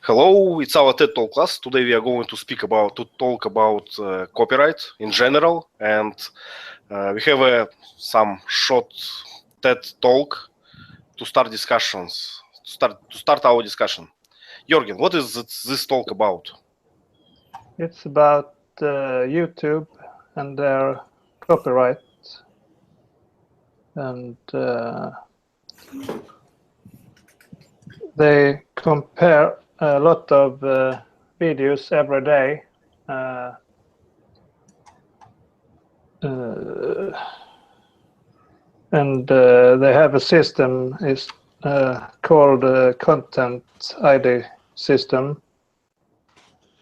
Hello, it's our TED Talk class. Today we are going to talk about copyright in general, and we have some short TED Talk to start discussions. To start our discussion. Jürgen, what is this talk about? It's about YouTube and their copyright, and they compare a lot of videos every day, and they have a system is called Content ID system.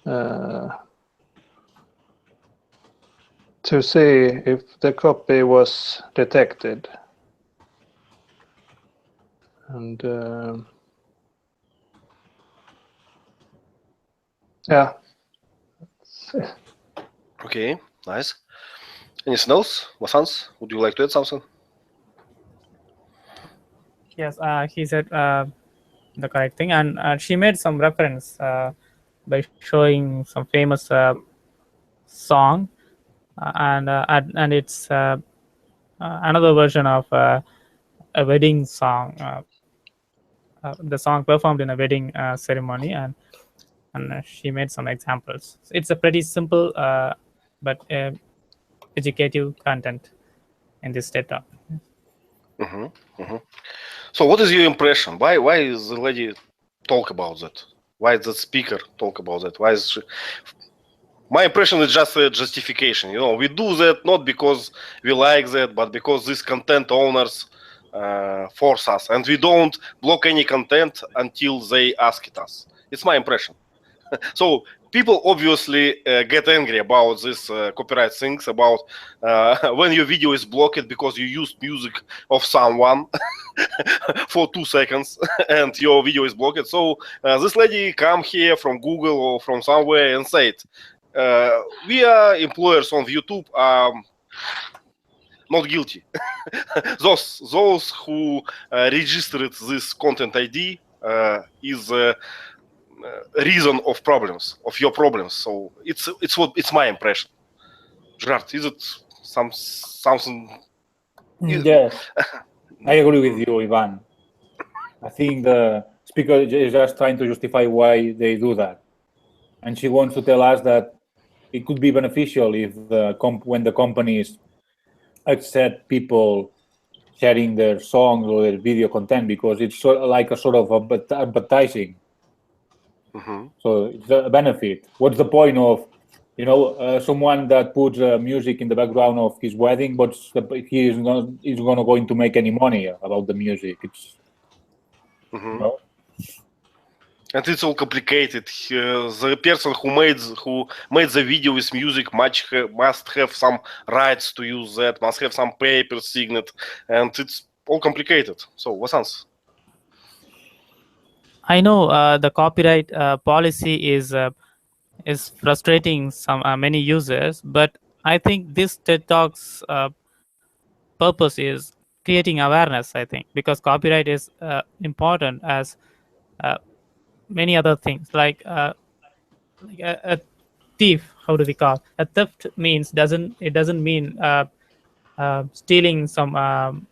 To see if the copy was detected, and yeah. Okay, nice. Anything else? Vasants, would you like to add something? Yes, he said the correct thing, and she made some reference by showing some famous song, and it's another version of a wedding song, the song performed in a wedding ceremony, and she made some examples. It's a pretty simple but educative content in this TED Talk. So what is your impression? Why is the lady talk about that? Why is the speaker talk about that? Why is she... My impression is just a justification. We do that not because we like that, but because these content owners force us, and we don't block any content until they ask it us. It's my impression. So people obviously get angry about this copyright things, about when your video is blocked because you used music of someone for 2 seconds and your video is blocked. So this lady come here from Google or from somewhere and said, we are employers on YouTube are not guilty. those who registered this content ID is reason of your problems. So it's my impression. Gerard, is it something? Yes, I agree with you, Ivan. I think the speaker is just trying to justify why they do that, and she wants to tell us that it could be beneficial if when the companies accept people sharing their songs or their video content, because it's like a sort of advertising. So it's a benefit. What's the point of someone that puts music in the background of his wedding, but he is not going to make any money about the music? It's And it's all complicated. The person who made the video with music must have some rights to use that, must have some papers signed, and it's all complicated. So, Vasants? I know the copyright policy is frustrating many users, but I think this TED Talk's purpose is creating awareness. I think because copyright is important as many other things, like a thief. How do we call a theft? Doesn't mean stealing some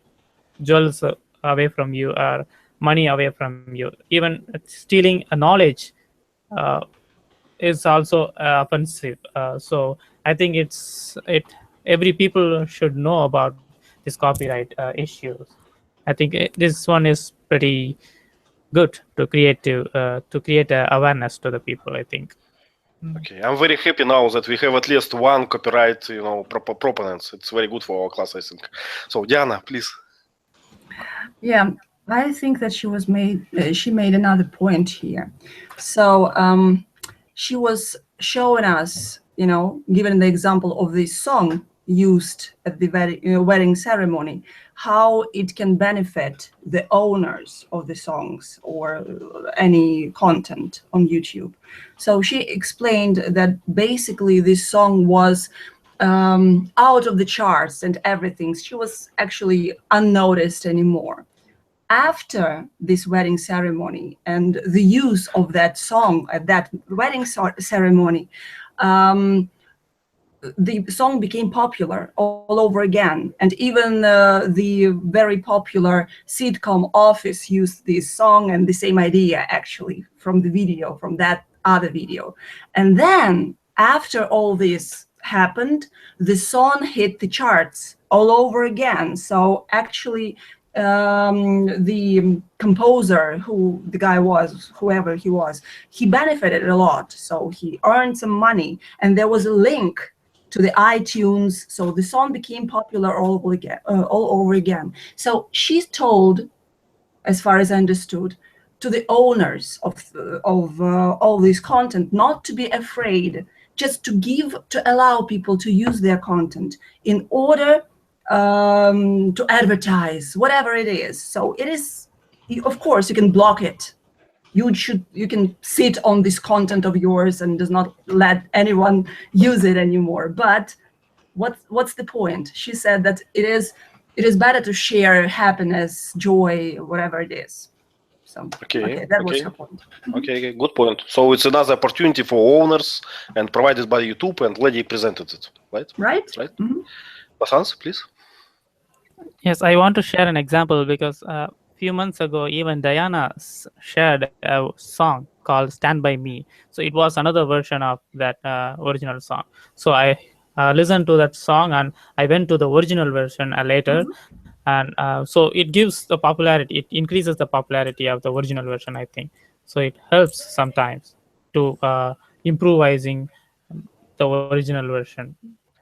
jewels away from you or money away from you. Even stealing a knowledge is also offensive. So I think every people should know about this copyright issues. I think this one is pretty good to create awareness to the people, I think. Okay, I'm very happy now that we have at least one copyright, proponents. It's very good for our class, I think. So, Diana, please. Yeah, I think that she made another point here. So she was showing us, given the example of this song used at the wedding ceremony, how it can benefit the owners of the songs or any content on YouTube. So she explained that basically this song was out of the charts and everything. She was actually unnoticed anymore. after this wedding ceremony and the use of that song at that wedding ceremony, the song became popular all over again. And even the very popular sitcom Office used this song and the same idea, actually, from the video, from that other video. And then after all this happened, the song hit the charts all over again. So actually, the composer, who the guy was, whoever he was, he benefited a lot. So he earned some money, and there was a link to the iTunes. So the song became popular all over again. So she's told, as far as I understood, to the owners of all this content not to be afraid, just to allow people to use their content in order to advertise, whatever it is. So it is, of course, you can block it. You can sit on this content of yours and does not let anyone use it anymore. But what's the point? She said that it is better to share happiness, joy, whatever it is. So that was her point. Okay, good point. So it's another opportunity for owners and provided by YouTube, and Lady presented it, right? Right. Mm-hmm. Basans, please. Yes, I want to share an example because few months ago, even Diana shared a song called "Stand By Me." So it was another version of that original song. So I listened to that song and I went to the original version later. And so it gives the popularity, it increases the popularity of the original version, I think. So it helps sometimes to improvising the original version.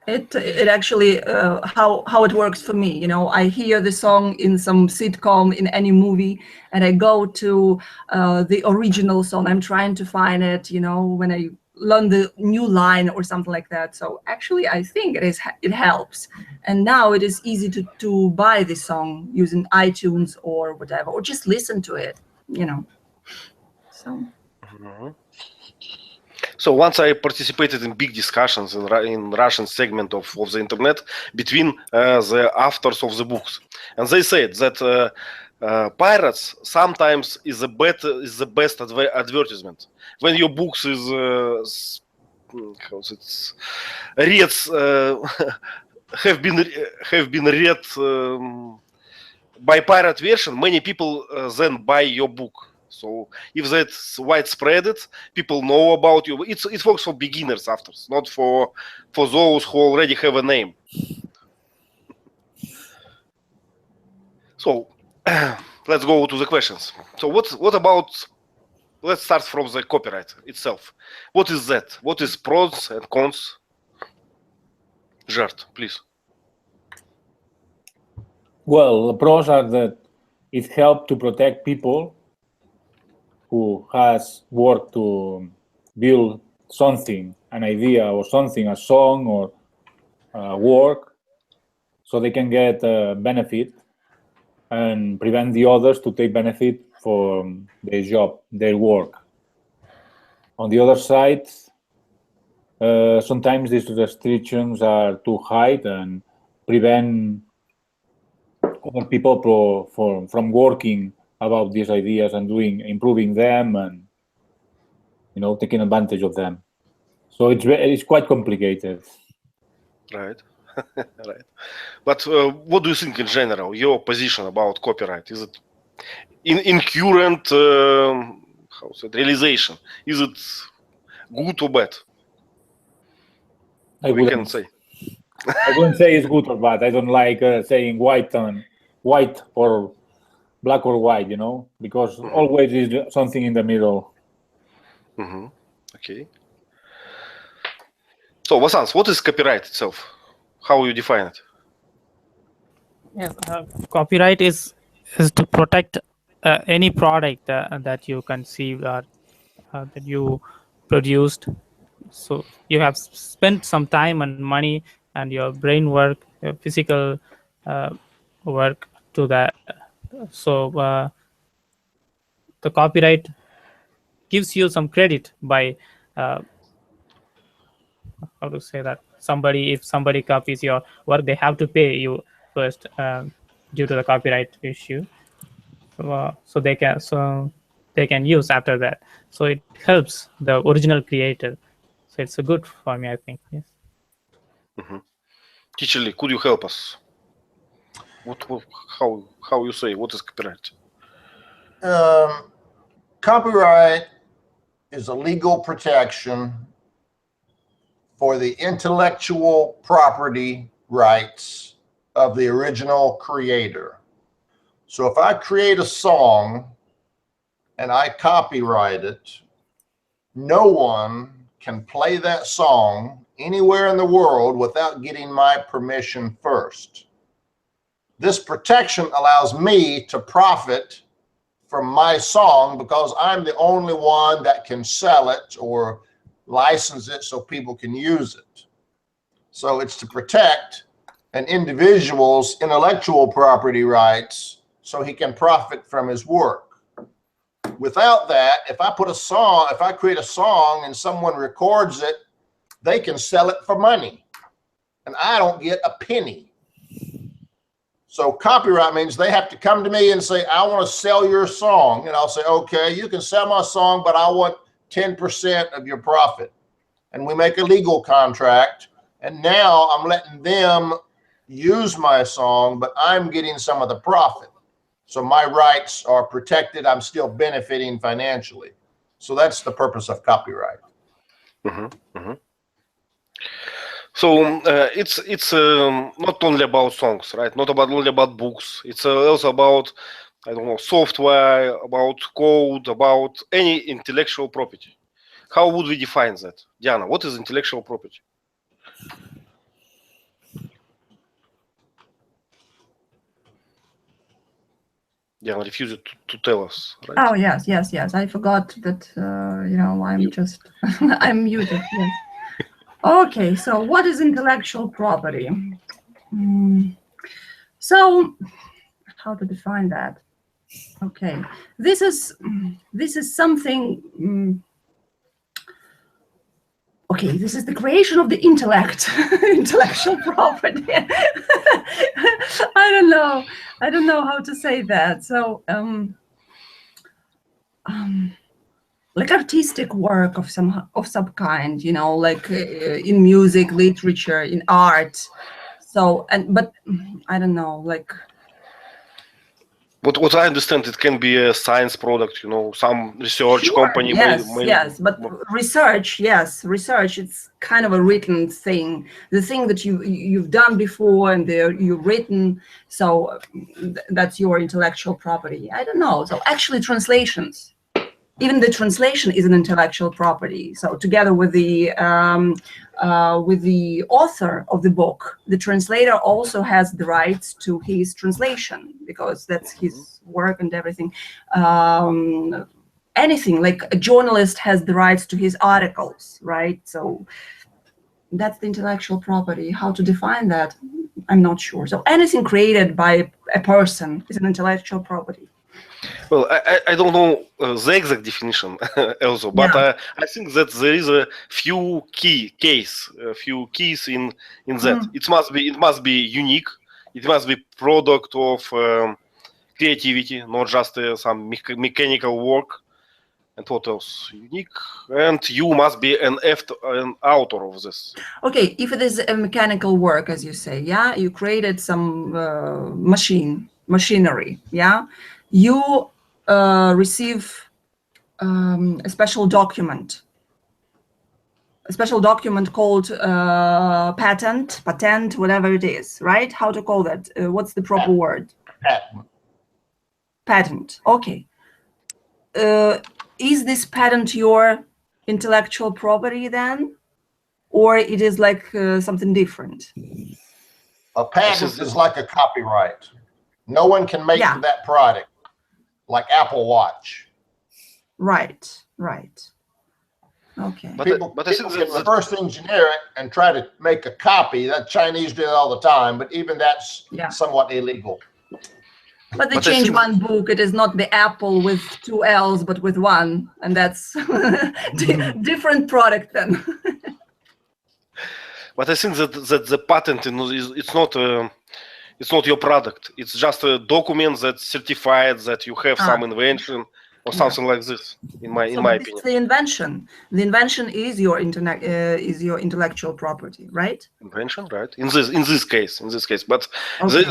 It actually how it works for me. I hear the song in some sitcom, in any movie, and I go to the original song. I'm trying to find it. When I learn the new line or something like that. So actually, I think it helps. And now it is easy to buy this song using iTunes or whatever, or just listen to it. So. Mm-hmm. So once I participated in big discussions in Russian segment of the internet between the authors of the books, and they said that pirates sometimes is the best advertisement. When your books is read have been read by pirate version, many people then buy your book. So if that's widespread, people know about you. It works for beginners authors, not for those who already have a name. So let's go to the questions. So what about? Let's start from the copyright itself. What is that? What is pros and cons? Gert, please. Well, the pros are that it helps to protect people who has worked to build something, an idea or something, a song or work, so they can get benefit and prevent the others to take benefit from their job, their work. On the other side, sometimes these restrictions are too high and prevent other people from working about these ideas and improving them and taking advantage of them. So it's quite complicated. Right. Right. But what do you think in general? Your position about copyright? Is it in current realization? Is it good or bad? I wouldn't say it's good or bad. I don't like saying white or black or white, because always is something in the middle. Mm-hmm. Okay. So, Vasans, what is copyright itself? How you define it? Yes, copyright is to protect any product that you conceived or that you produced. So you have spent some time and money and your brain work, your physical work to that. So the copyright gives you some credit by how to say that if somebody copies your work, they have to pay you first due to the copyright issue. so they can use after that. So it helps the original creator. So it's a good for me, I think. Yes. Teacher Lee, could you help us? How you say, what is copyright? Copyright is a legal protection for the intellectual property rights of the original creator. So if I create a song and I copyright it, no one can play that song anywhere in the world without getting my permission first. This protection allows me to profit from my song because I'm the only one that can sell it or license it so people can use it. So it's to protect an individual's intellectual property rights so he can profit from his work. Without that, if I create a song and someone records it, they can sell it for money and I don't get a penny. So copyright means they have to come to me and say, I want to sell your song. And I'll say, okay, you can sell my song, but I want 10% of your profit. And we make a legal contract. And now I'm letting them use my song, but I'm getting some of the profit. So my rights are protected. I'm still benefiting financially. So that's the purpose of copyright. So it's not only about songs, right? Not only about books. It's also about, I don't know, software, about code, about any intellectual property. How would we define that? Diana, what is intellectual property? Diana refused to tell us, right? Oh, yes. I forgot that, I'm just, I'm muted. Yes. Okay, so what is intellectual property? So how to define that? Okay, this is something, okay, this is the creation of the intellect, intellectual property. I don't know how to say that. So, like artistic work of some kind, like in music, literature, in art. So, but I don't know, like. What I understand, it can be a science product, some research company. Yes, but research, it's kind of a written thing. The thing that you've done before and you've written, so that's your intellectual property. I don't know. So actually, translations. Even the translation is an intellectual property. So together with the author of the book, the translator also has the rights to his translation because that's his work and everything. Anything, like a journalist has the rights to his articles, right? So that's the intellectual property. How to define that? I'm not sure. So anything created by a person is an intellectual property. Well, I don't know the exact definition also, but I think that there is a few keys in that. It must be unique. It must be product of creativity, not just some mechanical work. And what else? Unique. And you must be an author of this. Okay, if it is a mechanical work, as you say, you created some machinery, you receive a special document called patent, whatever it is, right? How to call that? What's the proper word? Patent. Okay. Is this patent your intellectual property then? Or it is like something different? A patent is like a copyright. No one can make that product, like Apple Watch. Right. Okay. People can reverse engineer it and try to make a copy. That Chinese do it all the time, but even that's somewhat illegal. But they change one book. It is not the apple with 2 L's, but with 1, and that's different product then. But I think that the patent it's It's not your product. It's just a document that certifies that you have some invention or something like this. In my This opinion. is the invention. The invention is your intellectual property, right? Invention, right? In this case. But Okay.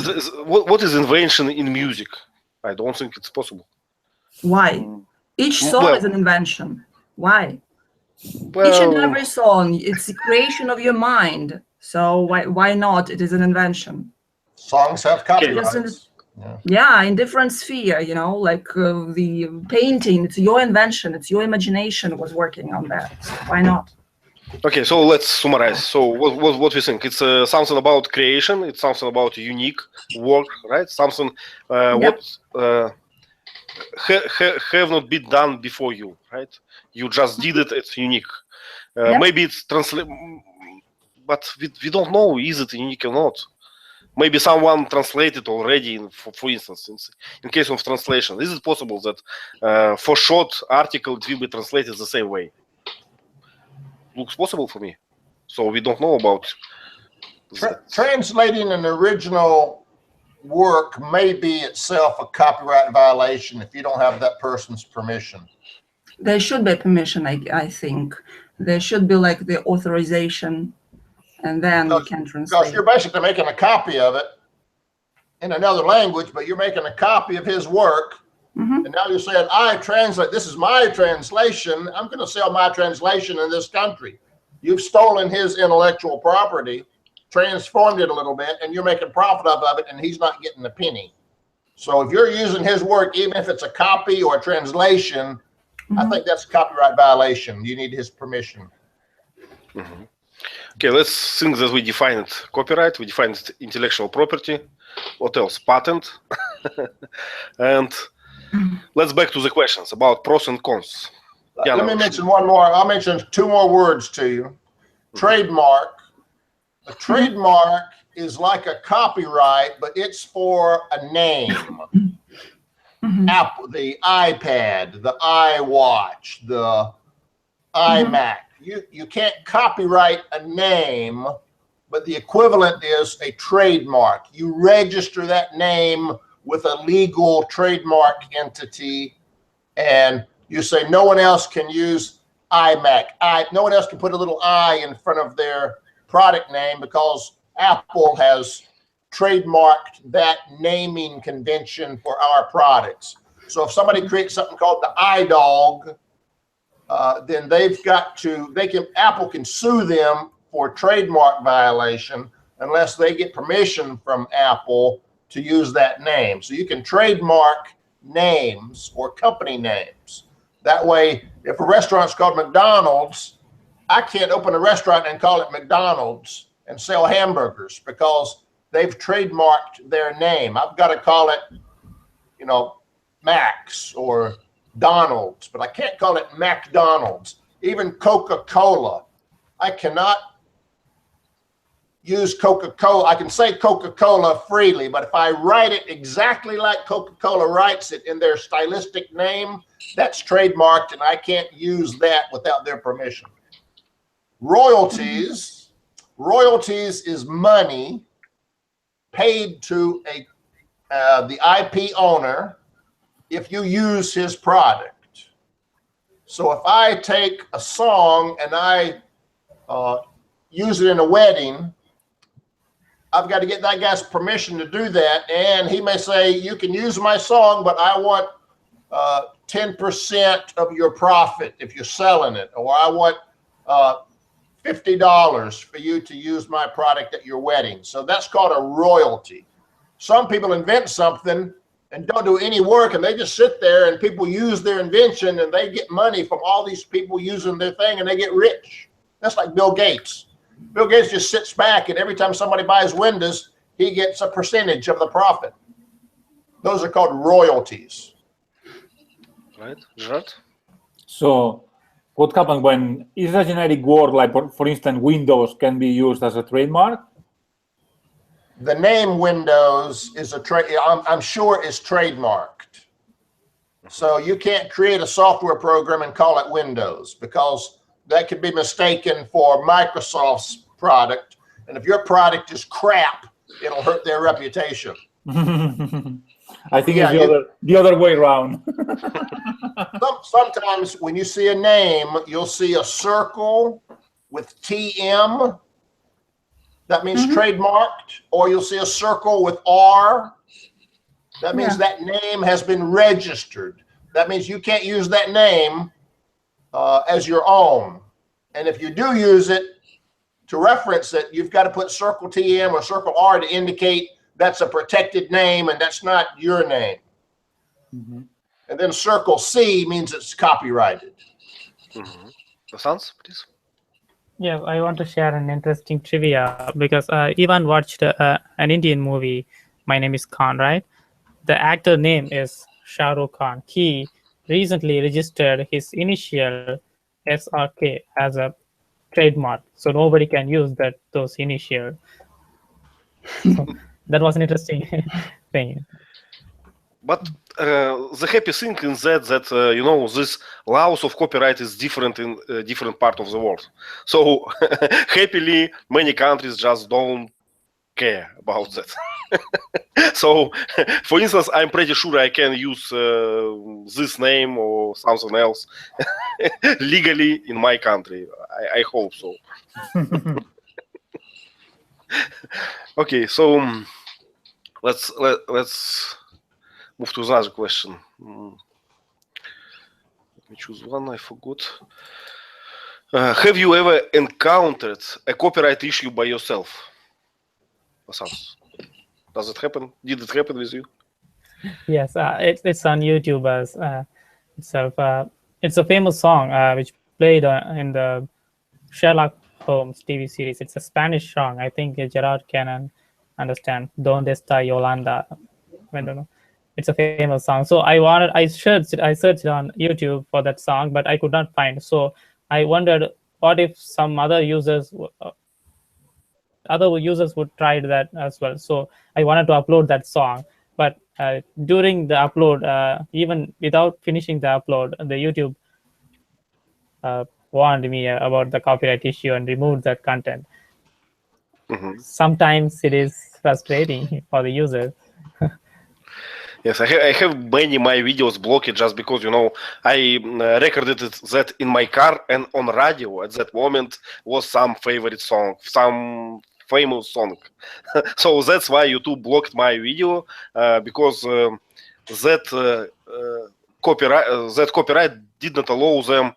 what is invention in music? I don't think it's possible. Why? Each song Well- is an invention. Why? Well, Each and every song, it's the creation of your mind. So why not? It is an invention. Songs have copyrights. Yeah, in different sphere, you know, like the painting, it's your invention, it's your imagination was working on that. So why not? okay, so let's summarize. So what we think? It's something about creation. It's something about unique work, right? Something what have not been done before you, right? You just did it. It's unique. Maybe it's but we don't know is it unique or not. Maybe someone translated already. For instance, in case of translation, is it possible that for short article it will be translated the same way? Looks possible for me. So we don't know about Translating an original work may be itself a copyright violation if you don't have that person's permission. There should be permission, I think. There should be like the authorization, and then you can Because translate. you're basically making a copy of it in another language, but you're making a copy of his work. Mhm. And now you're saying, I translate, this is my translation. I'm going to sell my translation in this country. You've stolen his intellectual property, transformed it a little bit, and you're making profit off of it, and he's not getting a penny. So if you're using his work, even if it's a copy or a translation, I think that's a copyright violation. You need his permission. Okay, let's think that we defined copyright, we defined intellectual property. What else? Patent. And let's back to the questions about pros and cons. Yeah, Let no, me mention one more. I'll mention two more words to you. Trademark. A trademark is like a copyright, but it's for a name. Apple, the iPad, the iWatch, the iMac. You can't copyright a name, but the equivalent is a trademark. You register that name with a legal trademark entity, and you say no one else can use iMac. No one else can put a little I in front of their product name because Apple has trademarked that naming convention for our products. So if somebody creates something called the iDog, then Apple can sue them for trademark violation unless they get permission from Apple to use that name. So you can trademark names or company names. That way, if a restaurant's called McDonald's, I can't open a restaurant and call it McDonald's and sell hamburgers because they've trademarked their name. I've got to call it, Max or Donald's, but I can't call it McDonald's. Even Coca-Cola, I cannot use Coca-Cola. I can say Coca-Cola freely, but if I write it exactly like Coca-Cola writes it in their stylistic name, that's trademarked, and I can't use that without their permission. Royalties is money paid to the IP owner if you use his product. So if I take a song and I use it in a wedding, I've got to get that guy's permission to do that. And he may say, you can use my song, but I want 10% of your profit if you're selling it, or I want $50 for you to use my product at your wedding. So that's called a royalty. Some people invent something and don't do any work, and they just sit there and people use their invention and they get money from all these people using their thing and they get rich. That's like Bill Gates. Bill Gates just sits back, and every time somebody buys Windows, he gets a percentage of the profit. Those are called royalties. Right, Gerard? So what happens when is a generic word, like for instance, Windows can be used as a trademark? The name Windows is I'm sure is trademarked. So you can't create a software program and call it Windows because that could be mistaken for Microsoft's product. And if your product is crap, it'll hurt their reputation. I think Yeah, it's the other way around. Sometimes when you see a name, you'll see a circle with TM. That means trademarked, or you'll see a circle with R. That means that name has been registered. That means you can't use that name as your own. And if you do use it to reference it, you've got to put circle TM or circle R to indicate that's a protected name and that's not your name. And then circle C means it's copyrighted. Sans, please. Yeah, I want to share an interesting trivia because Ivan watched an Indian movie. My Name is Khan, right? The actor name is Shah Rukh Khan. He recently registered his initial SRK as a trademark, so nobody can use those initials. So that was an interesting thing. But the happy thing in that you know, this laws of copyright is different in different part of the world. So happily, many countries just don't care about that. So, for instance, I'm pretty sure I can use this name or something else legally in my country. I hope so. Okay, so let's move to another question. Let me choose one. I forgot. Have you ever encountered a copyright issue by yourself? Does it happen? Did it happen with you? Yes, it's on YouTube as itself. It's a famous song which played in the Sherlock Holmes TV series. It's a Spanish song. I think Gerard can understand. Donde está Yolanda? I don't know. It's a famous song. So I searched it on YouTube for that song, but I could not find. So I wondered, what if some other users would try that as well. So I wanted to upload that song, but during the upload, even without finishing the upload, the YouTube warned me about the copyright issue and removed that content. Sometimes it is frustrating for the user. Yes, I have many my videos blocked just because, you know, I recorded that in my car and on radio at that moment was some favorite song, some famous song. So that's why YouTube blocked my video because that copyright did not allow them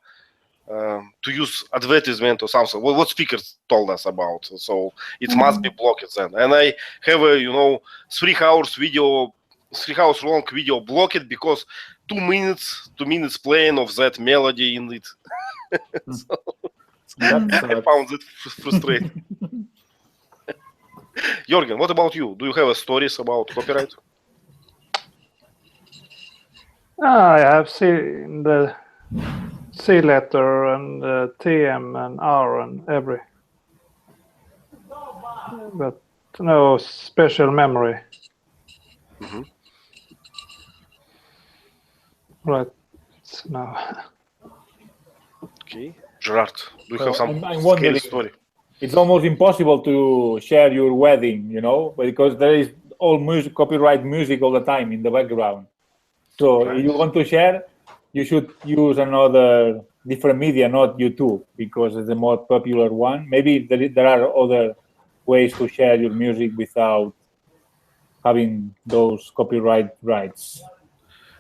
to use advertisement or something. What speakers told us about. So it must be blocked then. And I have a, you know, 3 hours long video blocked because 2 minutes playing of that melody in it. So I found it frustrating. Jorgen, what about you? Do you have stories about copyright? I have seen the C letter and TM and R and every, but no special memory. Right now. Okay, Gerard, do you have some I'm scary wondering, story? it's almost impossible to share your wedding, you know, because there is all music, copyright music all the time in the background. So if you want to share, you should use another different media, not YouTube, because it's the more popular one. Maybe there are other ways to share your music without having those copyright rights.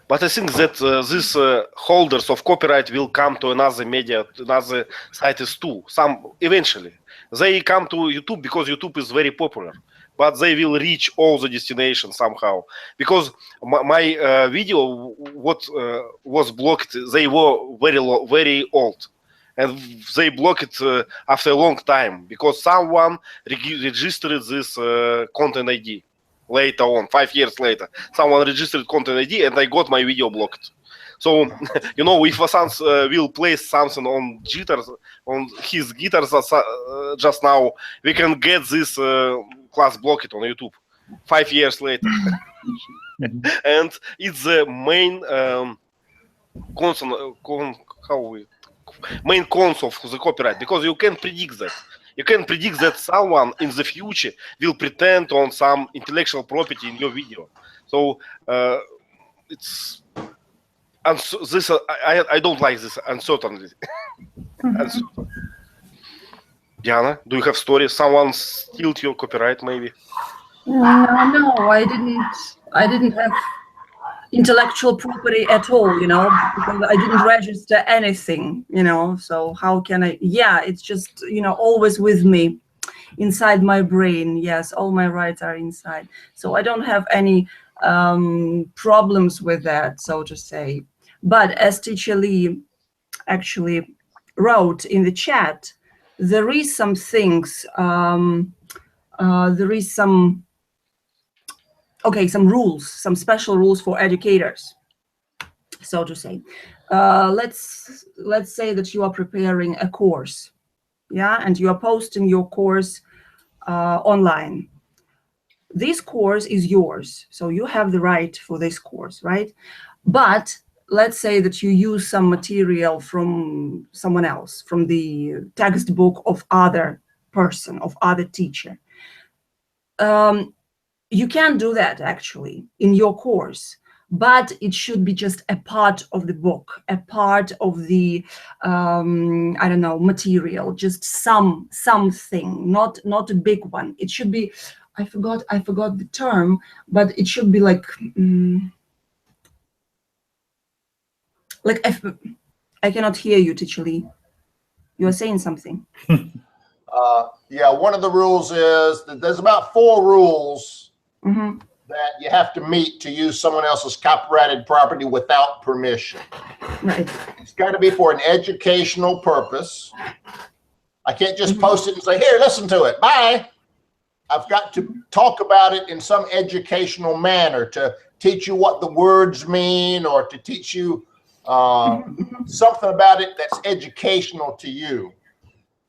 But I think that these holders of copyright will come to another media, to another sites too. Some eventually they come to YouTube because YouTube is very popular, but they will reach all the destinations somehow. Because my video, what was blocked, they were very old, and they blocked it after a long time because someone registered this content ID. Later on, 5 years later, someone registered content ID and I got my video blocked. So, you know, if Vasant will play something on his guitars just now, we can get this class blocked on YouTube 5 years later. And it's the main main cons of the copyright, because you can predict that. You can predict that someone in the future will pretend on some intellectual property in your video. So it's this. I don't like this uncertainty. Uncertain. Diana, do you have stories? Someone steal your copyright, maybe? No, I didn't have intellectual property at all, you know, because I didn't register anything, you know, so how can I? Yeah, it's just, you know, always with me inside my brain. Yes, all my rights are inside, so I don't have any problems with that, so to say. But as teacher Lee actually wrote in the chat, there is some things, there is some rules, some special rules for educators, so to say. Let's say that you are preparing a course, yeah, and you are posting your course online. This course is yours, so you have the right for this course, right? But let's say that you use some material from someone else, from the textbook of other person, of other teacher. You can do that actually in your course, but it should be just a part of the book, a part of the, I don't know, material, just something, not a big one. It should be, I forgot the term, but it should be like I cannot hear you, teacher Lee. You are saying something. Yeah, one of the rules is that there's about 4 rules Mm-hmm. that you have to meet to use someone else's copyrighted property without permission. Right. It's got to be for an educational purpose. I can't just post it and say, here, listen to it, bye. I've got to talk about it in some educational manner to teach you what the words mean, or to teach you something about it that's educational to you.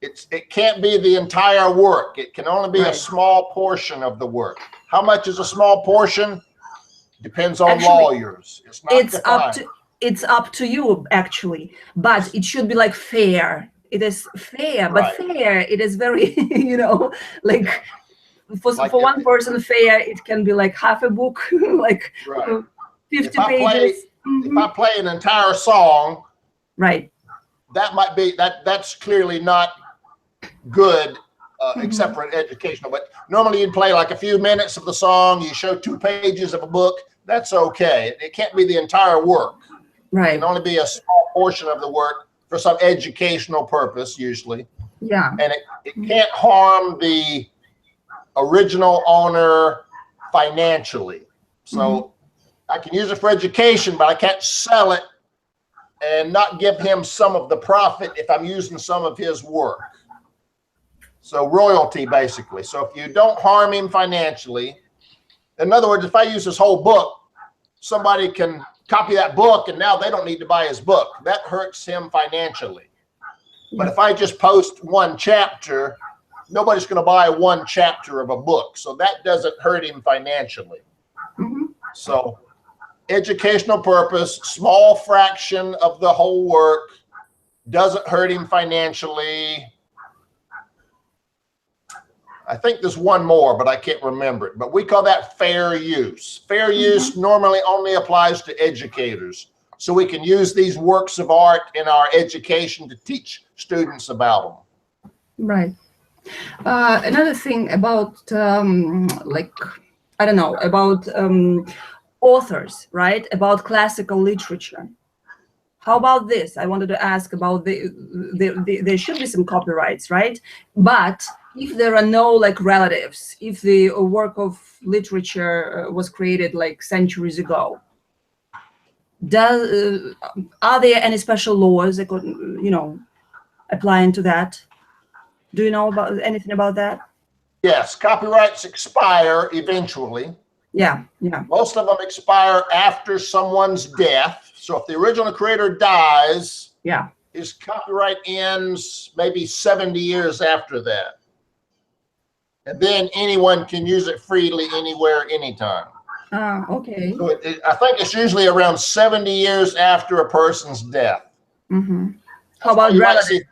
It can't be the entire work. It can only be a small portion of the work. How much is a small portion? Depends on Actually, lawyers. It's not defined. It's up to you actually, but it should be like fair. It is fair, but Right. fair, it is very, you know, like for Like one person fair, it can be like half a book, like Right. 50 If I play- pages. If I play an entire song, Right. that might be that's clearly not good, except for an educational. But normally you'd play like a few minutes of the song, you show 2 pages of a book, that's okay. It can't be the entire work. It Right. can only be a small portion of the work for some educational purpose usually. Yeah. And it can't harm the original owner financially. So I can use it for education, but I can't sell it and not give him some of the profit if I'm using some of his work. So royalty, basically. So if you don't harm him financially, in other words, if I use his whole book, somebody can copy that book and now they don't need to buy his book. That hurts him financially. But if I just post 1 chapter, nobody's going to buy 1 chapter of a book. So that doesn't hurt him financially. So educational purpose, small fraction of the whole work, doesn't hurt him financially. I think there's one more, but I can't remember it. But we call that fair use. Fair use normally only applies to educators. So we can use these works of art in our education to teach students about them. Right. Another thing about like, I don't know, about authors, right? About classical literature. How about this? I wanted to ask about there should be some copyrights, right? But if there are no like relatives, if the work of literature was created like centuries ago, are there any special laws that could, you know, applying to that? Do you know about anything about that? Yes, copyrights expire eventually. Yeah, yeah. Most of them expire after someone's death. So if the original creator dies, Yeah. his copyright ends maybe 70 years after that. And then anyone can use it freely anywhere, anytime. Okay. So I think it's usually around 70 years after a person's death. How about You might relatives? see-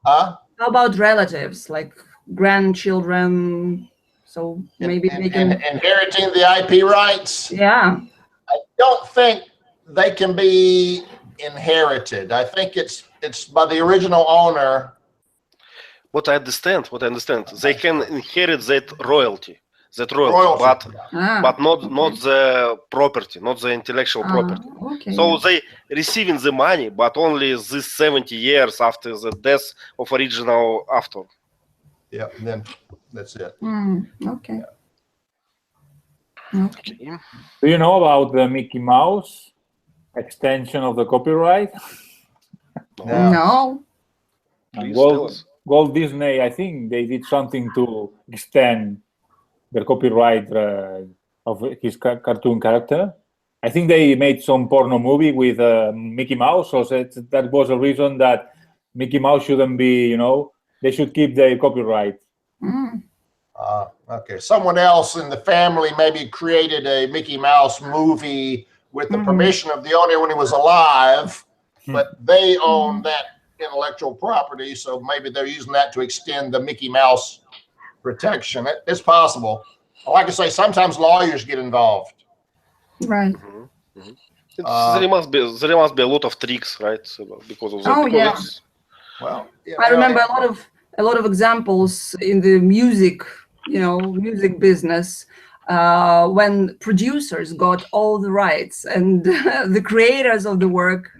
Huh? How about relatives, like grandchildren? So maybe they can. Inheriting the IP rights. Yeah. I don't think they can be inherited. I think it's by the original owner. What I understand, they can inherit that royalty, Royalty. but not the property, not the intellectual property. Okay. So they receiving the money, but only this 70 years after the death of original author. Yeah, then that's it. Okay. Okay. Do you know about the Mickey Mouse extension of the copyright? No. Please tell us. Walt Disney, I think they did something to extend the copyright of his cartoon character. I think they made some porno movie with Mickey Mouse, so that was a reason that Mickey Mouse shouldn't be, they should keep the copyright. Okay. Someone else in the family maybe created a Mickey Mouse movie with the permission of the owner when he was alive, but they own that intellectual property, so maybe they're using that to extend the Mickey Mouse protection. It's possible. Like I say, sometimes lawyers get involved. Right. There must be a lot of tricks, right? Because of that. Well, I remember a lot of examples in the music business, when producers got all the rights and the creators of the work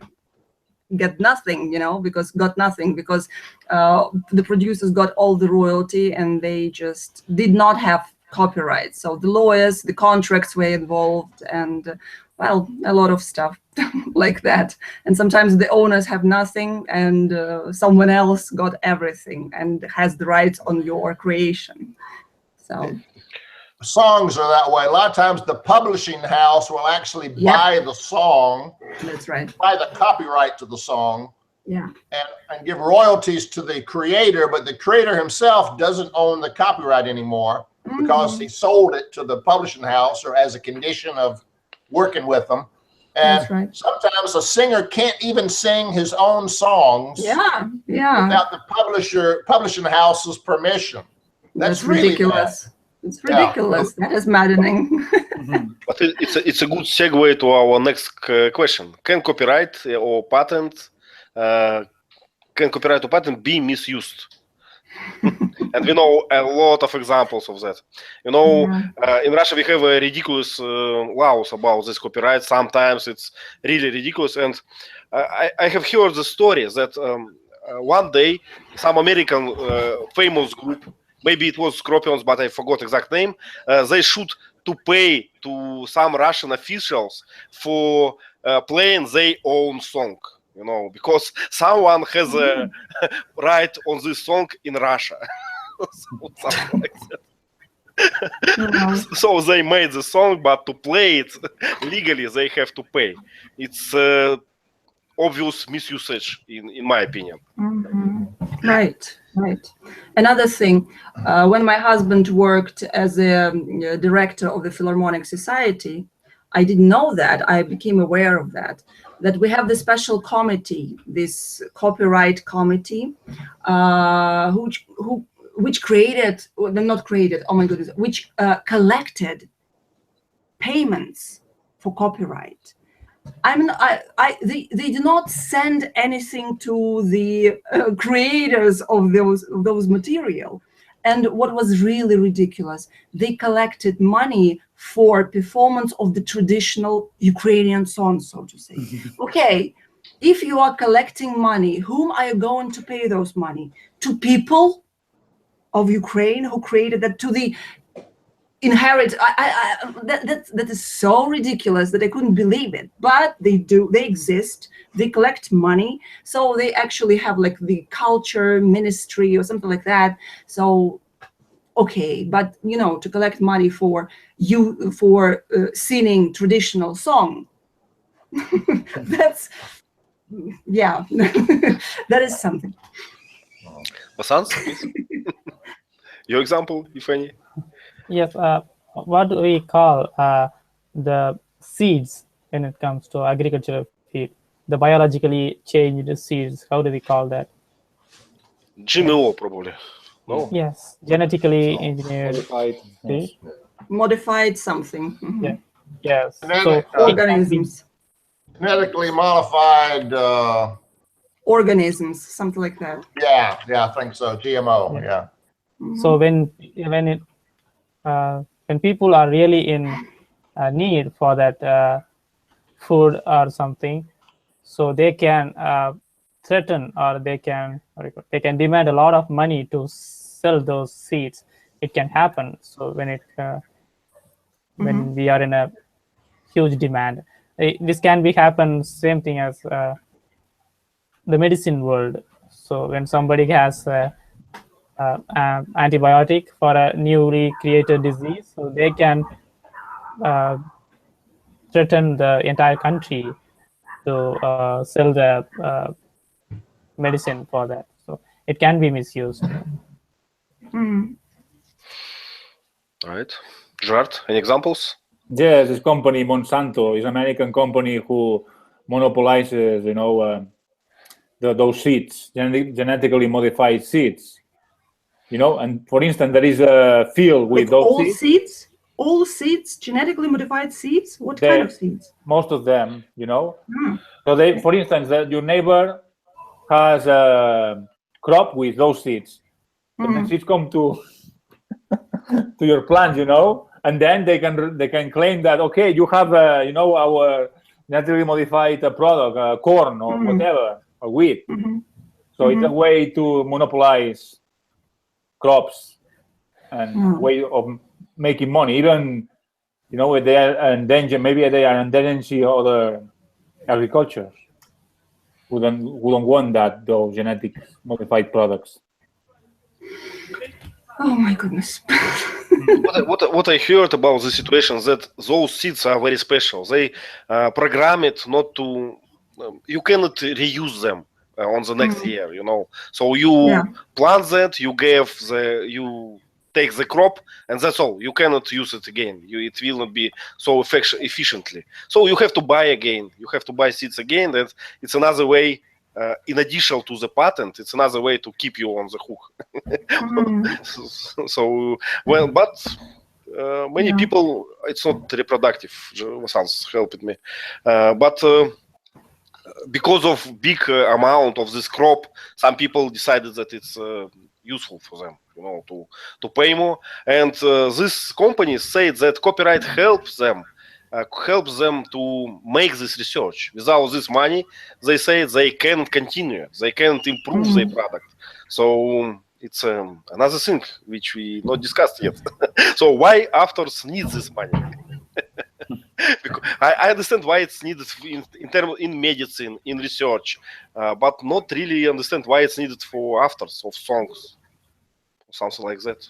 got nothing, because the producers got all the royalty and they just did not have copyright. So the lawyers, the contracts were involved, and a lot of stuff like that. And sometimes the owners have nothing, and someone else got everything and has the rights on your creation. So songs are that way. A lot of times the publishing house will actually buy the song. That's right. Buy the copyright to the song. Yeah. And give royalties to the creator, but the creator himself doesn't own the copyright anymore because he sold it to the publishing house or as a condition of working with them. And that's right. Sometimes a singer can't even sing his own songs without the publishing house's permission. That's really ridiculous. bad. It's ridiculous. That is maddening. But it's a good segue to our next question. Can copyright or patent be misused? And we know a lot of examples of that. In Russia we have a ridiculous laws about this copyright. Sometimes it's really ridiculous. And I have heard the story that one day some American famous group, maybe it was Scorpions, but I forgot exact name, they should to pay to some Russian officials for playing their own song. Because someone has a right on this song in Russia. Something like that. So they made the song, but to play it legally, they have to pay. It's obvious misusage, in my opinion. Right. Another thing, when my husband worked as a director of the Philharmonic Society, I didn't know that. I became aware of that we have the special committee, this copyright committee, which collected payments for copyright. They do not send anything to the creators of those material. And what was really ridiculous, they collected money for performance of the traditional Ukrainian songs, so to say. Okay, if you are collecting money, whom are you going to pay those money? To people of Ukraine who created that, to the inherit. That is so ridiculous that I couldn't believe it. But they exist. They collect money, so they actually have like the culture ministry or something like that. So, okay, but to collect money for singing traditional song, that's that is something. Vasants, please. Your example, if any. Yes, what do we call the seeds when it comes to agricultural feed? The biologically changed seeds, how do we call that? GMO probably. No. Yes, genetically engineered Modified. Yes. seed. Modified something. Mhm. Yeah. Yes. So Genetic, it can be- Organisms. Genetically modified, Organisms, something like that. yeah, I think so. GMO, Yeah. yeah. Mhm. So when people are really in need for that food or something, so they can threaten or they can demand a lot of money to sell those seeds. It can happen. So when we are in a huge demand, this can be happen. Same thing as the medicine world. So when somebody has antibiotic for a newly created disease, so they can threaten the entire country to sell the medicine for that. So it can be misused. Mhm. All right. Gerard, any examples? Yes, this company Monsanto is an American company who monopolizes, those seeds, genetically modified seeds. And for instance, there is a field with Like those all seeds. seeds? All seeds? Genetically modified seeds? What kind of seeds? Most of them, Hmm. So for instance, your neighbor has a crop with those seeds. But the seeds come to your plant, and then they can claim that, okay, you have our genetically modified product, corn or whatever, or wheat. Mhm. So it's a way to monopolize crops and Mm. way of making money. Even if they are endangered, maybe they are endangering other agriculture who don't want those genetic modified products. Oh my goodness. What I heard about the situation is that those seeds are very special. They program it not to. You cannot reuse them on the next year. So you plant that, you take the crop, and that's all. You cannot use it again. It will not be so efficiently. So you have to buy again. You have to buy seeds again. That it's another way. In addition to the patent, it's another way to keep you on the hook. So but many people, it's not reproductive. Sounds helped me, but because of big amount of this crop, some people decided that it's useful for them, to pay more. And this company said that copyright helps them to make this research. Without this money, they say they can't continue. They can't improve their product. So it's another thing which we not discussed yet. So why authors need this money? Because I understand why it's needed in medicine, in research, but not really understand why it's needed for authors of songs or something like that.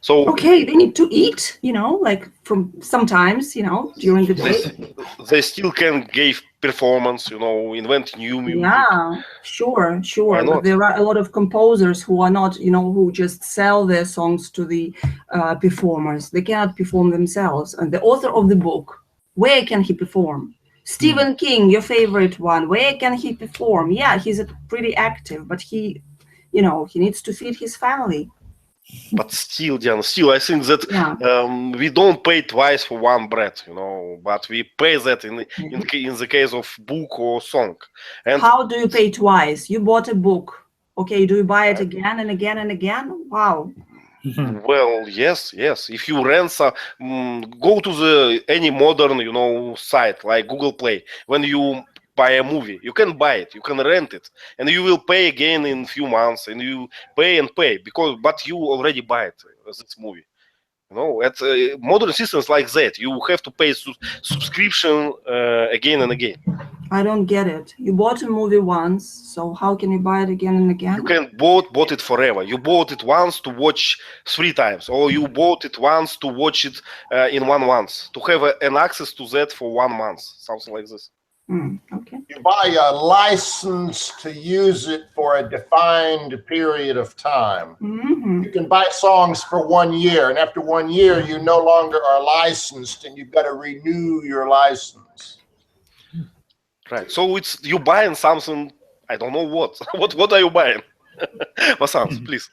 So okay, they need to eat, like from sometimes, during the day. They still can give performance, invent new music. Yeah, sure. Why not? But there are a lot of composers who are not, who just sell their songs to the performers. They cannot perform themselves. And the author of the book, where can he perform? Stephen King, your favorite one, where can he perform? Yeah, he's pretty active, but he needs to feed his family. But still, Diana, I think that we don't pay twice for one bread, but we pay that in the case of book or song. And how do you pay twice? You bought a book. Okay, do you buy it again and again and again? Wow. Well, yes. If you rent go to any modern, site like Google Play. When you buy a movie, you can buy it, you can rent it, and you will pay again in a few months, and you pay but you already buy it as this movie. At modern systems like that, you have to pay subscription again and again. I don't get it. You bought a movie once, so how can you buy it again and again? You can bought it forever. You bought it once to watch 3 times, or you bought it once to watch it in 1 month, to have an access to that for 1 month, something like this. Okay. You buy a license to use it for a defined period of time. You can buy songs for 1 year, and after 1 year, you no longer are licensed, and you've got to renew your license. Right. So you buying something. I don't know what. What are you buying? Vasant, please.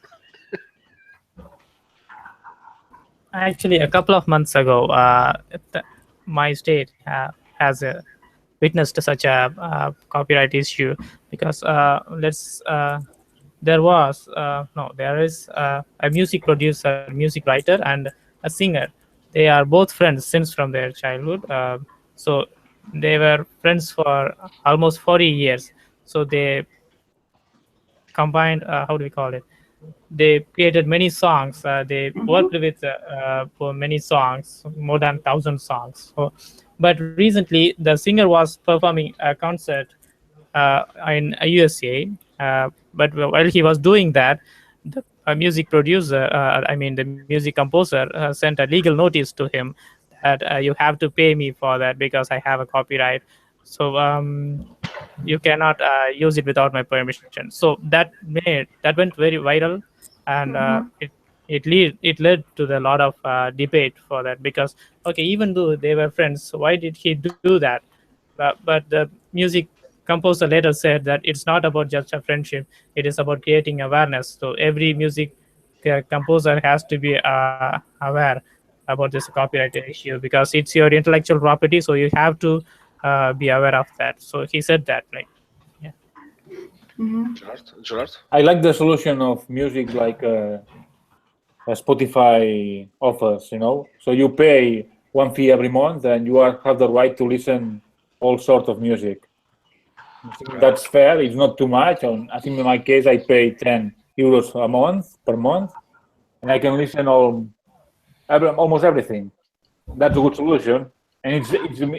Actually, a couple of months ago, my state has witnessed such a copyright issue because there is a music producer, music writer, and a singer. They are both friends since from their childhood. So they were friends for almost 40 years. So they combined, how do we call it? They created many songs. They worked with for many songs, more than 1,000 songs. So, but recently, the singer was performing a concert in USA. But while he was doing that, the music producer, the music composer, sent a legal notice to him that you have to pay me for that because I have a copyright. So you cannot use it without my permission. So that went very viral, and it led to a lot of debate for that, because okay, even though they were friends, why did he do that? But the music composer later said that it's not about just a friendship, it is about creating awareness. So every music composer has to be aware about this copyright issue, because it's your intellectual property, so you have to be aware of that. So he said that, like, yeah. Gerard? I like the solution of music like Spotify offers, So you pay one fee every month and you have the right to listen all sorts of music. I think that's fair. It's not too much. I think in my case, I pay 10 euros per month, and I can listen almost everything. That's a good solution. And it's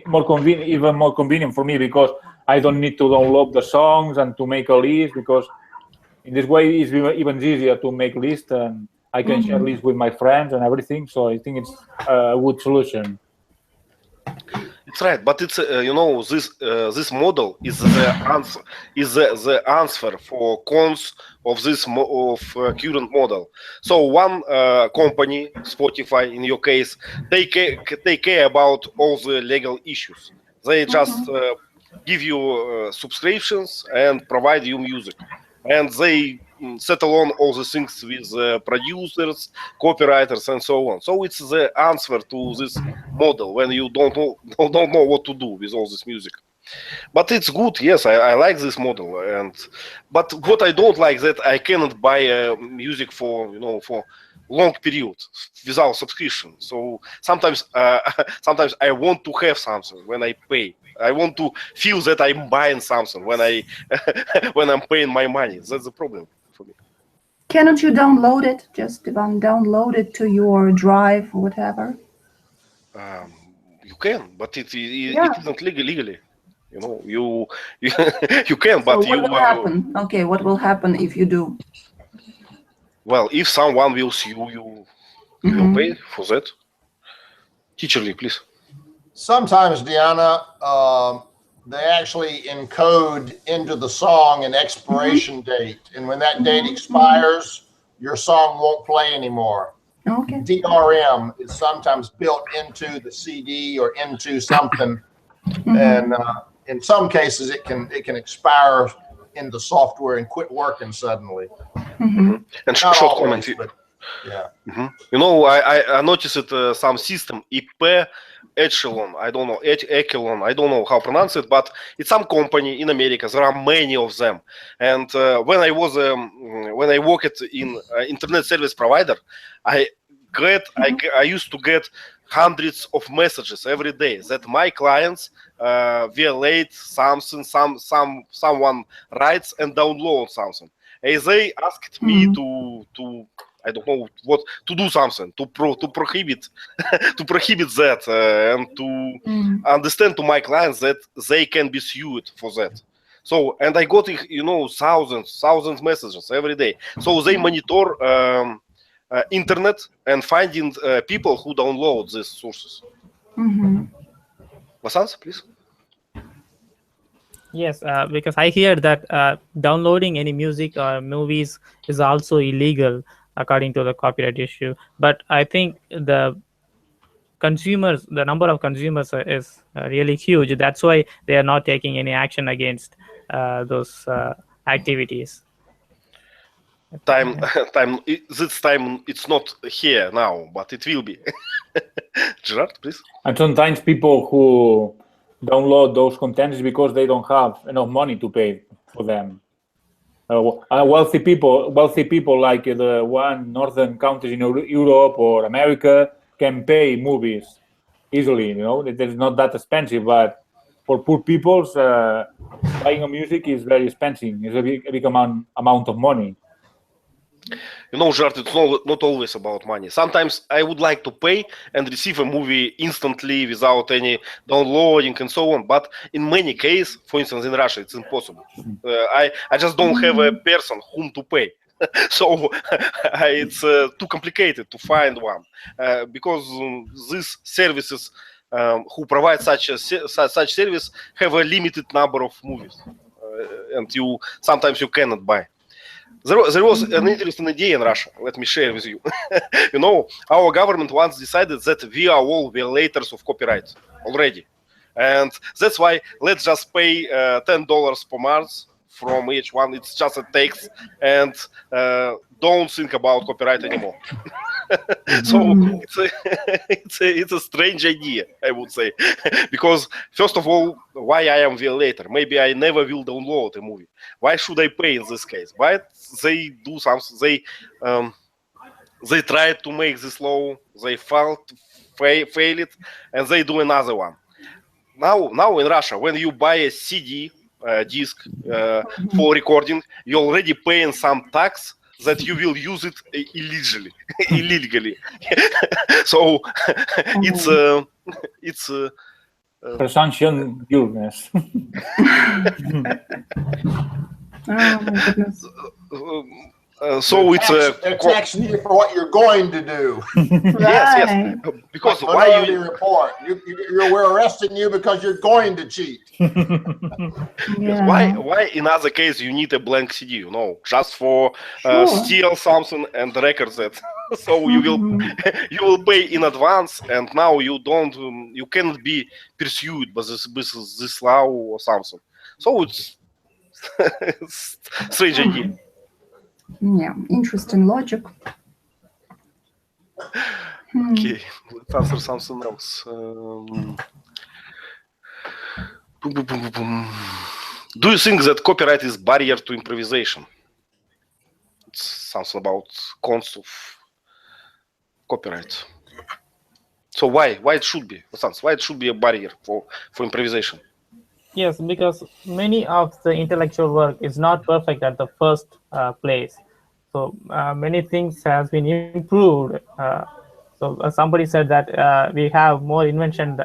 more convenient, even more convenient for me, because I don't need to download the songs and to make a list, because in this way it's even easier to make lists, and I can share lists with my friends and everything. So I think it's a good solution. It's right, but it's this model is the answer for cons of this current model. So one company, Spotify in your case, they care about all the legal issues. They just give you subscriptions and provide you music, and they settle on all the things with producers, copywriters, and so on. So it's the answer to this model when you don't know what to do with all this music. But it's good, yes, I like this model. But what I don't like that I cannot buy music for long period without subscription. So sometimes I want to have something when I pay. I want to feel that I'm buying something when I'm paying my money. That's the problem for me. Cannot you download it? Just download it to your drive or whatever. You can, but it isn't legally. You can, but so what will happen? Okay, what will happen if you do? Well, if someone will sue you, you will pay for that. Teacher Lee, please. Sometimes, Diana, they actually encode into the song an expiration date. And when that date expires, your song won't play anymore. Okay. DRM is sometimes built into the CD or into something. And in some cases, it can expire in the software and quit working suddenly. And Not short always, comment. but yeah. I noticed some system IP Echelon. I don't know Echelon. I don't know how to pronounce it, but it's some company in America. There are many of them. And when I worked in internet service provider, I used to get hundreds of messages every day that my clients violate something, someone writes and download something. And they asked me to I don't know what to do something to prohibit that and to understand to my clients that they can be sued for that. So, and I got thousands messages every day. So they monitor internet and finding people who download these sources. Vasant, please. Yes, because I hear that downloading any music or movies is also illegal according to the copyright issue. But I think the number of consumers is really huge. That's why they are not taking any action against those activities. This time it's not here now, but it will be. Gerard, please. And sometimes people who download those contents because they don't have enough money to pay for them. Wealthy people like the one northern countries in Europe or America can pay movies easily. It's not that expensive, but for poor people, buying a music is very expensive. It's a big amount of money. Gerard, it's not always about money. Sometimes I would like to pay and receive a movie instantly without any downloading and so on. But in many cases, for instance, in Russia, it's impossible. I just don't have a person whom to pay. So it's too complicated to find one because these services who provide such service have a limited number of movies, and sometimes you cannot buy. There was an interesting idea in Russia. Let me share with you. Our government once decided that we are all violators of copyright already. And that's why let's just pay $10 per month from each one. It's just a tax, and don't think about copyright anymore. So it's a strange idea, I would say, because first of all, why I am violator? Maybe I never will download a movie. Why should I pay in this case? Why they do something? They tried to make this law, they fail it, and they do another one. Now in Russia, when you buy a CD disc for recording, you're already paying some tax that you will use it illegally. So it's presumption guiltness. Oh my goodness. So it's they're taxing you for what you're going to do. Yes. Because why you report? We're arresting you because you're going to cheat. Yeah. Why in other case you need a blank CD? Just for steal something and record that. So you will pay in advance, and now you cannot be pursued by this law or something. So it's strange idea. Yeah, interesting logic. Okay, let's answer something else. Do you think that copyright is barrier to improvisation? It's something about cons of copyright. So why it should be? Why it should be a barrier for improvisation? Yes, because many of the intellectual work is not perfect at the first place. So many things has been improved. So somebody said that we have more invention,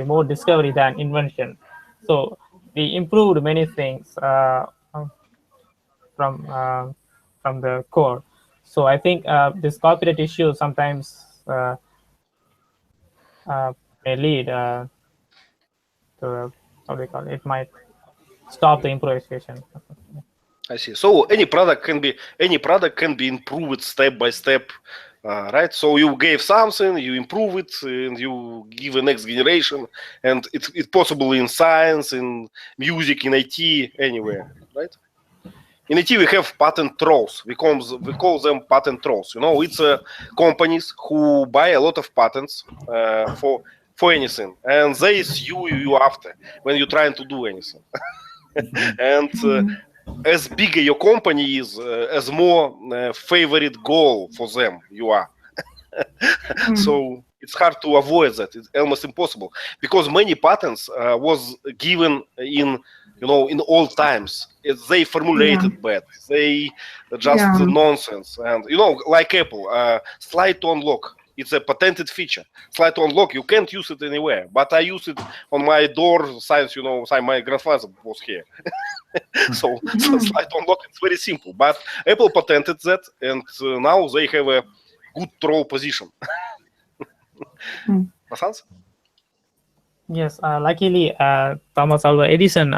more discovery than invention. So we improved many things from the core. So I think this copyright issue sometimes may lead to what we call it. It might stop the improvisation. I see. So any product can be improved step by step, right? So you gave something, you improve it, and you give a next generation, and it's possible in science, in music, in IT, anywhere, right? In IT we have patent trolls. We call them patent trolls. It's companies who buy a lot of patents for anything, and they sue you after when you're trying to do anything. And as bigger your company is, as more favorite goal for them you are. So it's hard to avoid that. It's almost impossible because many patents was given in old times. They formulated bad. They just nonsense. And like Apple, slide to unlock. It's a patented feature. Slide to unlock, you can't use it anywhere. But I use it on my door since my grandfather was here. So slide to unlock, it's very simple. But Apple patented that, and now they have a good troll position. Masans? Yes, luckily Thomas Alva Edison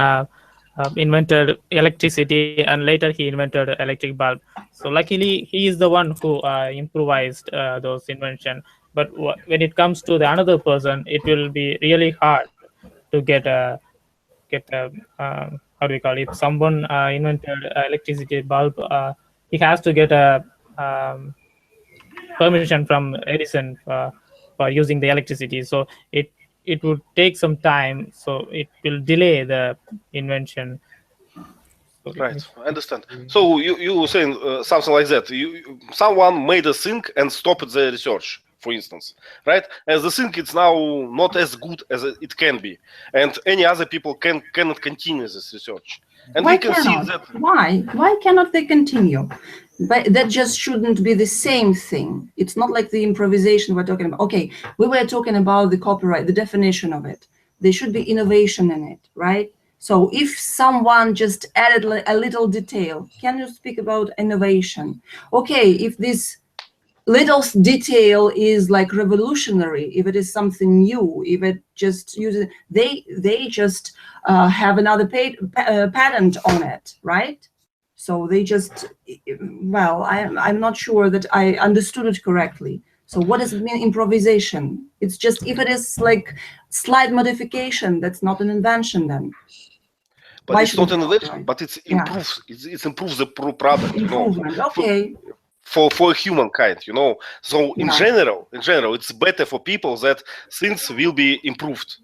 invented electricity, and later he invented electric bulb. So luckily he is the one who improvised those inventions. But when it comes to the another person, it will be really hard to get how do we call it? Someone invented electricity bulb he has to get a permission from Edison for using the electricity. So it would take some time. So it will delay the invention. So Right, I understand. So you were saying something like that. Someone made a thing and stopped the research, for instance, right? And the thing is now not as good as it can be, and any other people cannot continue this research. And Why we can see cannot? that. Why cannot they continue? But that just shouldn't be the same thing. It's not like the improvisation we're talking about. Okay, we were talking about the copyright, the definition of it. There should be innovation in it, right? So if someone just added a little detail, can you speak about innovation? Okay, if this little detail is like revolutionary, if it is something new, if it just uses, they just have another patent on it, right? So they just, well, I'm not sure that I understood it correctly. So what does it mean, improvisation? It's just, if it is like slight modification, that's not an invention then. But Why it's not should an it invention, copyright? but it's Yeah. improves. It improves the product. You know, Improvement, okay. for humankind, you know. So in Yeah. general, it's better for people that things will be improved.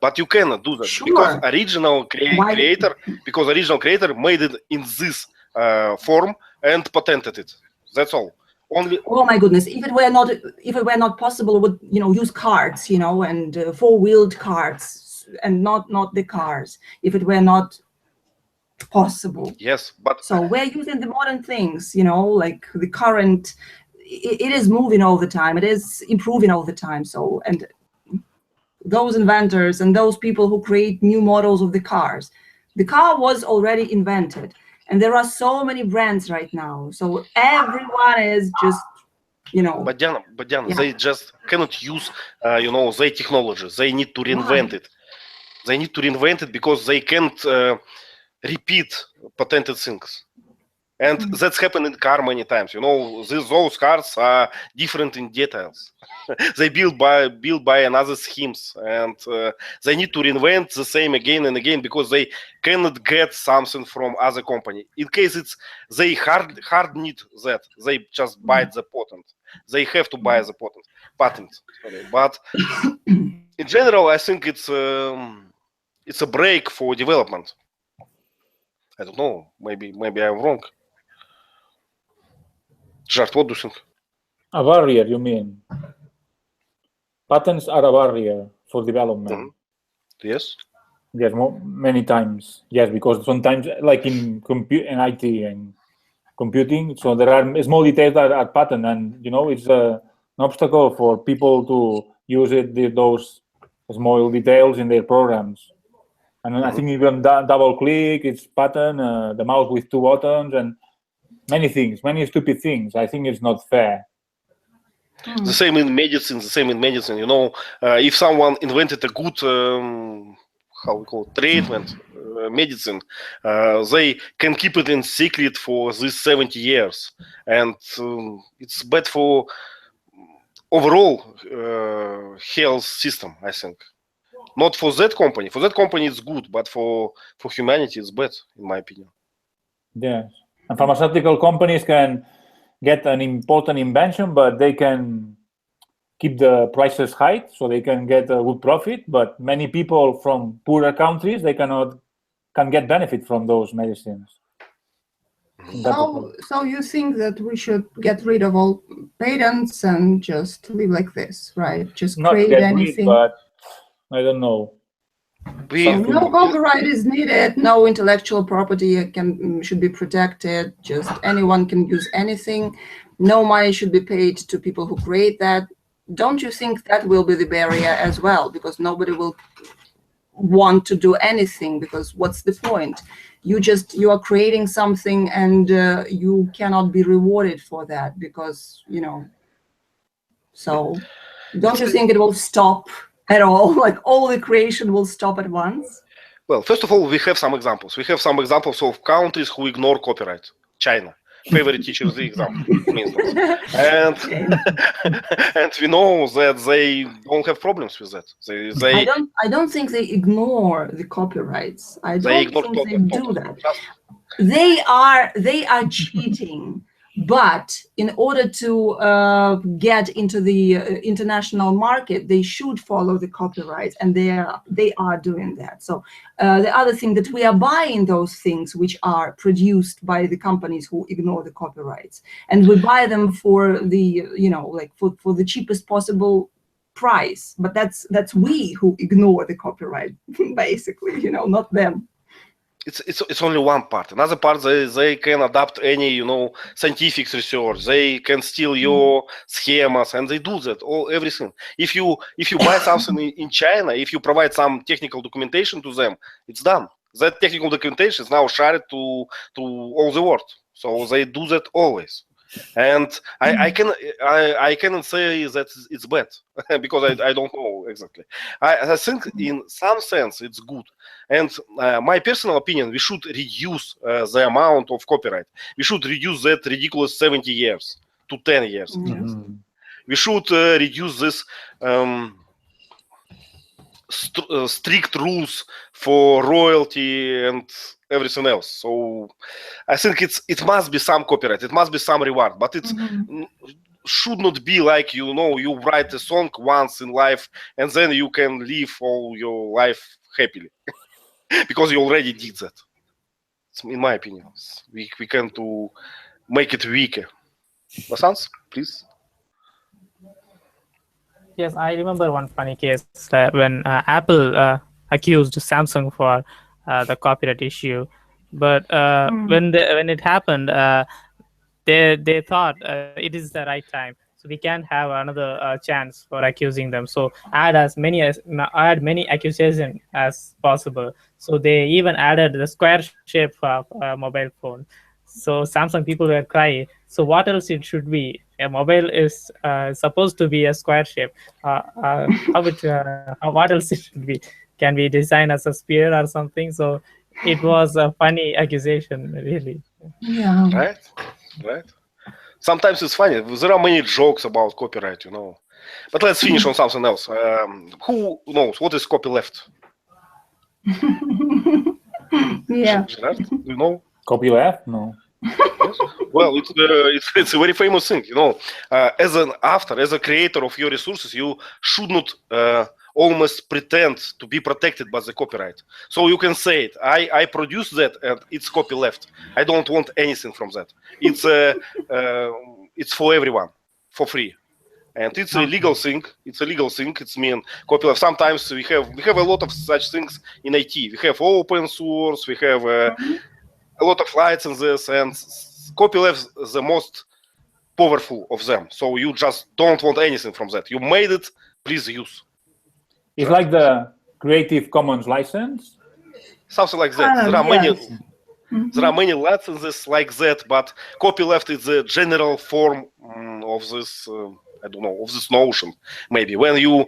But you cannot do that Sure. because original Why? creator made it in this form and patented it. That's all. Only Oh my goodness! If it were not possible, would use carts, and four-wheeled carts, and not the cars. If it were not possible. yes, but So we're using the modern things, like the current. It is moving all the time. It is improving all the time. So, and those inventors and those people who create new models of the cars, the car was already invented. And there are so many brands right now. So everyone is just, But Diana, Yeah. they just cannot use, their technology. They need to reinvent it. They need to reinvent it because they can't repeat patented things. And that's happened in car many times. Those cars are different in details. They built by another schemes, and they need to reinvent the same again and again because they cannot get something from other company. In case they hard need that, they just buy the patent. They have to buy the patent. Sorry. But in general, I think it's a break for development. I don't know. Maybe I'm wrong. Jart, what do you think? A barrier, you mean? Patents are a barrier for development. Yes. Yes, many times. Yes, because sometimes, like in IT and computing, so there are small details that are patent, and it's an obstacle for people to use those small details in their programs. And I think even double click, it's patent, the mouse with 2 buttons, and many things, many stupid things. I think it's not fair. The same in medicine. If someone invented a good, treatment, medicine, they can keep it in secret for these 70 years. And it's bad for overall health system, I think. Not for that company. For that company, it's good, but for humanity, it's bad, in my opinion. Yes. And pharmaceutical companies can get an important invention, but they can keep the prices high, so they can get a good profit. But many people from poorer countries, they can get benefit from those medicines. So you think that we should get rid of all patents and just live like this, right? Just Not create get anything. rid, but I don't know. So no copyright is needed. No intellectual property should be protected. Just anyone can use anything. No money should be paid to people who create that. Don't you think that will be the barrier as well? Because nobody will want to do anything, because what's the point? You are creating something and you cannot be rewarded for that because, so don't you think it will stop at all? Like all the creation will stop at once? Well, first of all, we have some examples. We have some examples of countries who ignore copyright. China, favorite teacher of the example, for instance. And we know that they don't have problems with that. I don't think they ignore the copyrights. I don't think they do that. they are cheating, but in order to get into the international market, they should follow the copyright, and they are doing that. So the other thing that we are buying those things which are produced by the companies who ignore the copyrights, and we buy them for the for the cheapest possible price, but that's we who ignore the copyright basically, not them. It's only one part. Another part, they can adapt any scientific research. They can steal your schemas, and they do that everything. If you buy something in China, if you provide some technical documentation to them, it's done. That technical documentation is now shared to all the world. So they do that always. And I cannot say that it's bad because I don't know exactly. I think in some sense it's good. And my personal opinion, we should reduce the amount of copyright. We should reduce that ridiculous 70 years to 10 years. Mhm. We should reduce this strict rules for royalty and everything else. So I think it must be some copyright, it must be some reward, but it should not be like you write a song once in life and then you can live all your life happily because you already did that. In my opinion, we can to make it weaker. Vasants, please. Yes, I remember one funny case when Apple accused Samsung for the copyright issue, but when it happened, they thought it is the right time, so we can't have another chance for accusing them. So add many accusations as possible. So they even added the square shape of a mobile phone. So Samsung people were crying. So what else it should be? A mobile is supposed to be a square shape. What else it should be? Can we design as a sphere or something? So it was a funny accusation, really. Yeah. Right. Sometimes it's funny. There are many jokes about copyright, But let's finish on something else. Who knows what is copyleft? Yeah. Gerard, do you know? Copyleft? No. Yes. Well, it's a very famous thing, As an author, as a creator of your resources, you should not almost pretend to be protected by the copyright. So you can say it. I produce that, and it's copyleft. I don't want anything from that. It's for everyone, for free, and it's a legal thing. It's copyleft. Sometimes we have a lot of such things in IT. We have open source. We have a lot of licenses, and copyleft is the most powerful of them. So you just don't want anything from that. You made it, please use. It's like the Creative Commons license. Something like that. There are many licenses like that, but copyleft is the general form of this. Of this notion. Maybe when you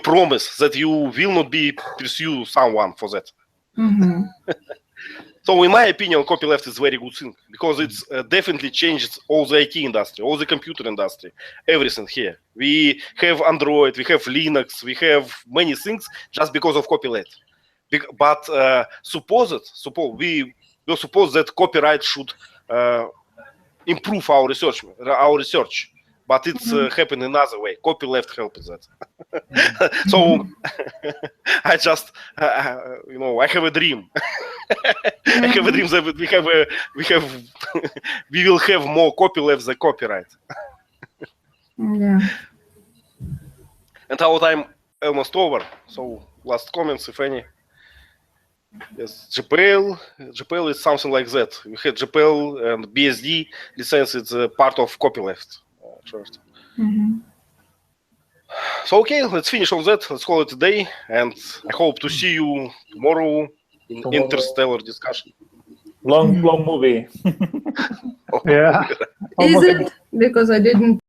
promise that you will not pursue someone for that. So in my opinion, copyleft is a very good thing because it's definitely changed all the IT industry, all the computer industry, everything here. We have Android, we have Linux, we have many things just because of copyleft. But suppose that copyright should improve our research, but it's happening another way. Copyleft helps that. So I just, I have a dream. I have a dream that we will have more copyleft than copyright. Yeah. And our time almost over. So last comments, if any. Yes, GPL is something like that. We had GPL and BSD license. It's a part of copyleft. First. So okay, let's finish on that. Let's call it a day, and I hope to see you tomorrow in interstellar discussion. Long movie. Yeah. Is it? Because I didn't